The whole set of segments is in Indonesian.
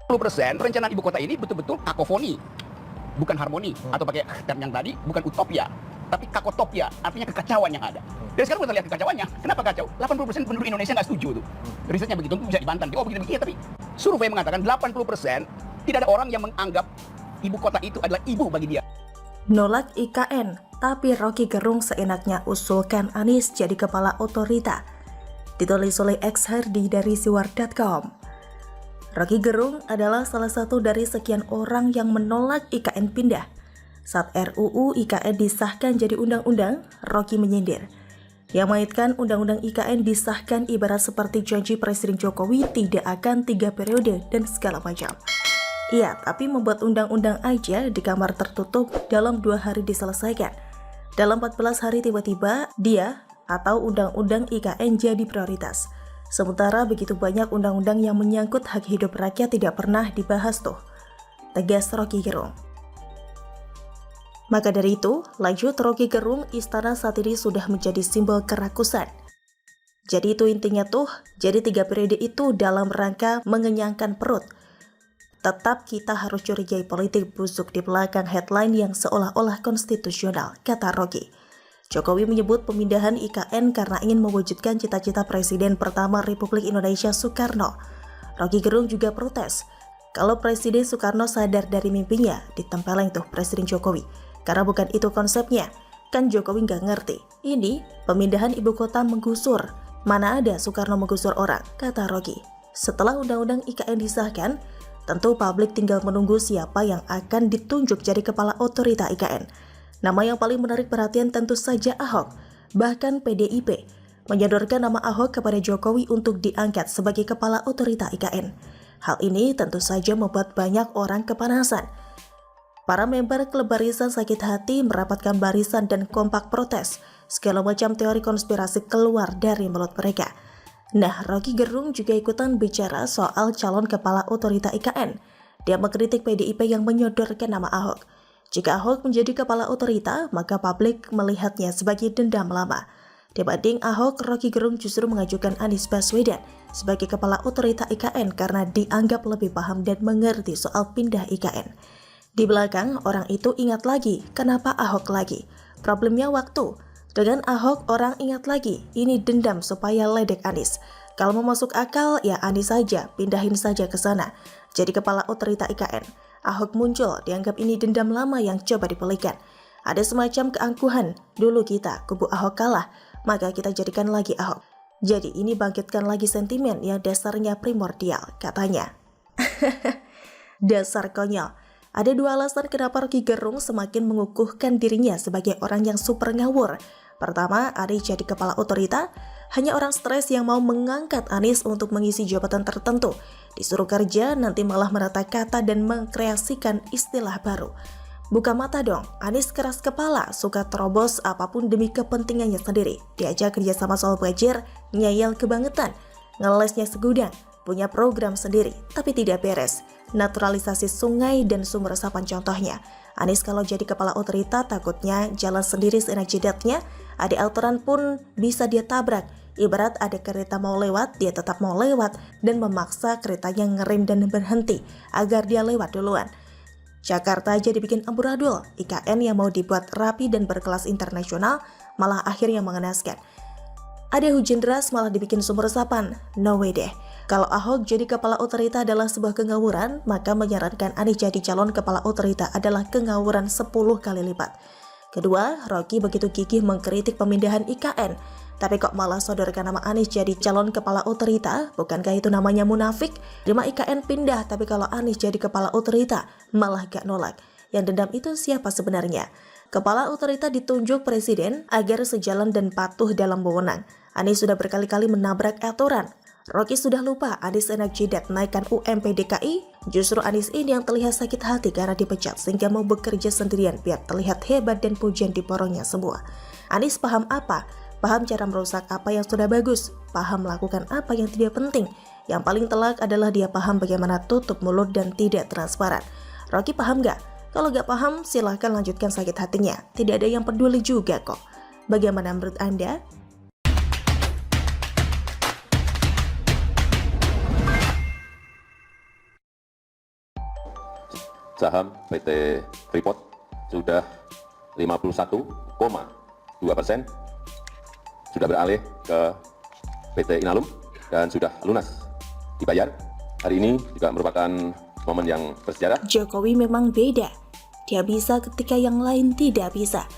10% perencanaan ibu kota ini betul-betul kakofoni, bukan harmoni, atau pakai term yang tadi, bukan utopia, tapi kakotopia, artinya kekacauan yang ada. Dan sekarang kita lihat kekacauannya, kenapa kacau? 80% penduduk Indonesia nggak setuju tuh. Risetnya begitu, bisa dibantah. Oh begini, iya, tapi survei mengatakan 80% tidak ada orang yang menganggap ibu kota itu adalah ibu bagi dia. Nolak IKN, tapi Rocky Gerung seenaknya usulkan Anies jadi kepala otorita. Ditulis oleh X Hardy dari siwar.com. Rocky Gerung adalah salah satu dari sekian orang yang menolak IKN pindah. Saat RUU IKN disahkan jadi undang-undang, Rocky menyindir. Yang mengaitkan undang-undang IKN disahkan ibarat seperti janji Presiden Jokowi tidak akan 3 periode dan segala macam. Iya, tapi membuat undang-undang aja di kamar tertutup dalam 2 hari diselesaikan. Dalam 14 hari tiba-tiba dia atau undang-undang IKN jadi prioritas. Sementara begitu banyak undang-undang yang menyangkut hak hidup rakyat tidak pernah dibahas tuh. Tegas Rocky Gerung. Maka dari itu, lanjut Rocky Gerung, istana saat ini sudah menjadi simbol kerakusan. Jadi itu intinya tuh, jadi 3 periode itu dalam rangka mengenyangkan perut. Tetap kita harus curigai politik busuk di belakang headline yang seolah-olah konstitusional, kata Rocky. Jokowi menyebut pemindahan IKN karena ingin mewujudkan cita-cita Presiden pertama Republik Indonesia Soekarno. Rocky Gerung juga protes. Kalau Presiden Soekarno sadar dari mimpinya, ditempeleng tuh Presiden Jokowi. Karena bukan itu konsepnya, kan Jokowi nggak ngerti. Ini pemindahan ibu kota menggusur. Mana ada Soekarno menggusur orang, kata Rocky. Setelah undang-undang IKN disahkan, tentu publik tinggal menunggu siapa yang akan ditunjuk jadi kepala otorita IKN. Nama yang paling menarik perhatian tentu saja Ahok. Bahkan PDIP menyodorkan nama Ahok kepada Jokowi untuk diangkat sebagai kepala otorita IKN. Hal ini tentu saja membuat banyak orang kepanasan. Para member klub barisan sakit hati merapatkan barisan dan kompak protes. Segala macam teori konspirasi keluar dari mulut mereka. Nah, Rocky Gerung juga ikutan bicara soal calon kepala otorita IKN. Dia mengkritik PDIP yang menyodorkan nama Ahok. Jika Ahok menjadi kepala otorita, maka publik melihatnya sebagai dendam lama. Dibanding Ahok, Rocky Gerung justru mengajukan Anies Baswedan sebagai kepala otorita IKN karena dianggap lebih paham dan mengerti soal pindah IKN. Di belakang, orang itu ingat lagi, kenapa Ahok lagi? Problemnya waktu. Dengan Ahok, orang ingat lagi, ini dendam supaya ledek Anies. Kalau mau masuk akal, ya Anies saja, pindahin saja ke sana. Jadi kepala otorita IKN. Ahok muncul, dianggap ini dendam lama yang coba dipulihkan. Ada semacam keangkuhan, dulu kita, kubu Ahok kalah, maka kita jadikan lagi Ahok. Jadi ini bangkitkan lagi sentimen yang dasarnya primordial, katanya. Dasar konyol. Ada 2 alasan kenapa Rocky Gerung semakin mengukuhkan dirinya sebagai orang yang super ngawur. Pertama, Anies jadi kepala otorita, hanya orang stres yang mau mengangkat Anies untuk mengisi jabatan tertentu. Disuruh kerja, nanti malah menata kata dan mengkreasikan istilah baru. Buka mata dong, Anies keras kepala, suka terobos apapun demi kepentingannya sendiri. Diajak kerja sama soal budget, ngeyel kebangetan, ngelesnya segudang, punya program sendiri, tapi tidak beres. Naturalisasi sungai dan sumber resapan contohnya. Anies kalau jadi kepala otorita takutnya jalan sendiri seenak jidatnya, ada aturan pun bisa dia tabrak. Ibarat ada kereta mau lewat, dia tetap mau lewat dan memaksa keretanya ngerem dan berhenti agar dia lewat duluan. Jakarta aja dibikin amburadul, IKN yang mau dibuat rapi dan berkelas internasional malah akhirnya mengenaskan. Ada hujan deras malah dibikin sumber resapan, no way deh. Kalau Ahok jadi kepala otorita adalah sebuah kengawuran, maka menyarankan Anies jadi calon kepala otorita adalah kengawuran 10 kali lipat. Kedua, Rocky begitu gigih mengkritik pemindahan IKN, tapi kok malah sodorkan nama Anies jadi calon kepala otorita? Bukankah itu namanya munafik? Terima IKN pindah, tapi kalau Anies jadi kepala otorita, malah gak nolak. Yang dendam itu siapa sebenarnya? Kepala otorita ditunjuk presiden agar sejalan dan patuh dalam wewenang. Anies sudah berkali-kali menabrak aturan. Rocky sudah lupa Anies enak jidat naikkan UMP DKI. Justru Anies ini yang terlihat sakit hati karena dipecat sehingga mau bekerja sendirian biar terlihat hebat dan pujian diporongnya semua. Anies paham apa? Paham cara merusak apa yang sudah bagus, paham melakukan apa yang tidak penting. Yang paling telak adalah dia paham bagaimana tutup mulut dan tidak transparan. Rocky paham gak? Kalau gak paham, silahkan lanjutkan sakit hatinya. Tidak ada yang peduli juga kok. Bagaimana menurut Anda? saham PT Freeport sudah 51,2% sudah beralih ke PT Inalum dan sudah lunas dibayar. Hari ini juga merupakan momen yang bersejarah. Jokowi memang beda. Dia bisa ketika yang lain tidak bisa.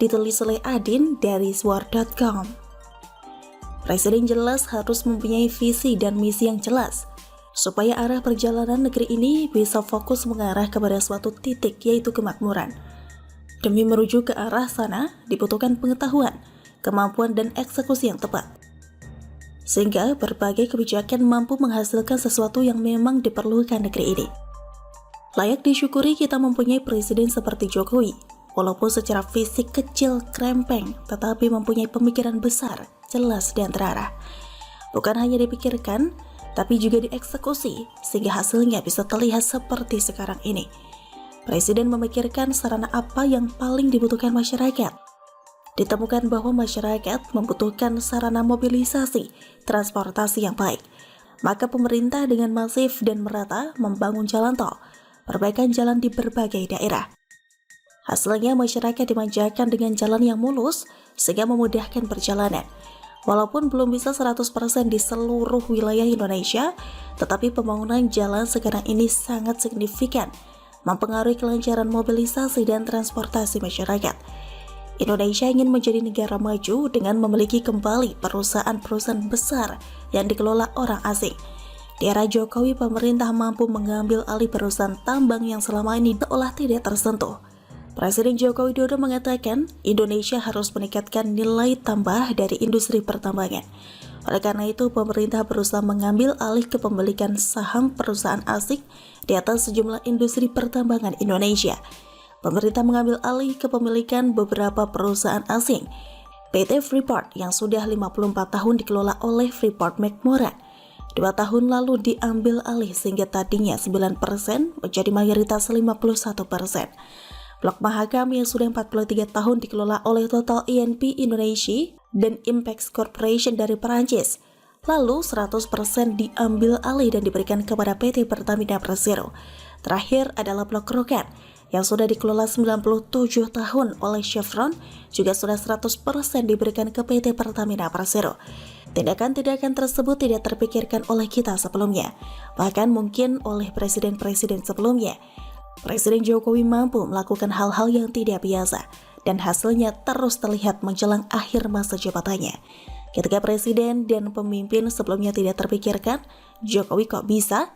Ditulis oleh Adin dari swar.com. Presiden jelas harus mempunyai visi dan misi yang jelas, supaya arah perjalanan negeri ini bisa fokus mengarah kepada suatu titik, yaitu kemakmuran. Demi merujuk ke arah sana, dibutuhkan pengetahuan, kemampuan, dan eksekusi yang tepat. Sehingga berbagai kebijakan mampu menghasilkan sesuatu yang memang diperlukan negeri ini. Layak disyukuri kita mempunyai presiden seperti Jokowi, walaupun secara fisik kecil, krempeng, tetapi mempunyai pemikiran besar, jelas, dan terarah. Bukan hanya dipikirkan, tapi juga dieksekusi, sehingga hasilnya bisa terlihat seperti sekarang ini. Presiden memikirkan sarana apa yang paling dibutuhkan masyarakat. Ditemukan bahwa masyarakat membutuhkan sarana mobilisasi, transportasi yang baik. Maka pemerintah dengan masif dan merata membangun jalan tol, perbaikan jalan di berbagai daerah. Hasilnya masyarakat dimanjakan dengan jalan yang mulus sehingga memudahkan perjalanan. Walaupun belum bisa 100% di seluruh wilayah Indonesia, tetapi pembangunan jalan sekarang ini sangat signifikan, mempengaruhi kelancaran mobilisasi dan transportasi masyarakat. Indonesia ingin menjadi negara maju dengan memiliki kembali perusahaan-perusahaan besar yang dikelola orang asing. Di era Jokowi, pemerintah mampu mengambil alih perusahaan tambang yang selama ini seolah tidak tersentuh. Presiden Joko Widodo mengatakan Indonesia harus meningkatkan nilai tambah dari industri pertambangan. Oleh karena itu, pemerintah berusaha mengambil alih kepemilikan saham perusahaan asing di atas sejumlah industri pertambangan Indonesia. Pemerintah mengambil alih kepemilikan beberapa perusahaan asing. PT Freeport yang sudah 54 tahun dikelola oleh Freeport-McMoRan, 2 tahun lalu diambil alih sehingga tadinya 9% menjadi mayoritas 51%. Blok Mahakam yang sudah 43 tahun dikelola oleh Total E&P Indonesia dan Impex Corporation dari Perancis, lalu 100% diambil alih dan diberikan kepada PT Pertamina Persero. Terakhir adalah Blok Rokan yang sudah dikelola 97 tahun oleh Chevron, juga sudah 100% diberikan ke PT Pertamina Persero. Tindakan-tindakan tersebut tidak terpikirkan oleh kita sebelumnya, bahkan mungkin oleh presiden-presiden sebelumnya. Presiden Jokowi mampu melakukan hal-hal yang tidak biasa, dan hasilnya terus terlihat menjelang akhir masa jabatannya. Ketika presiden dan pemimpin sebelumnya tidak terpikirkan, Jokowi kok bisa?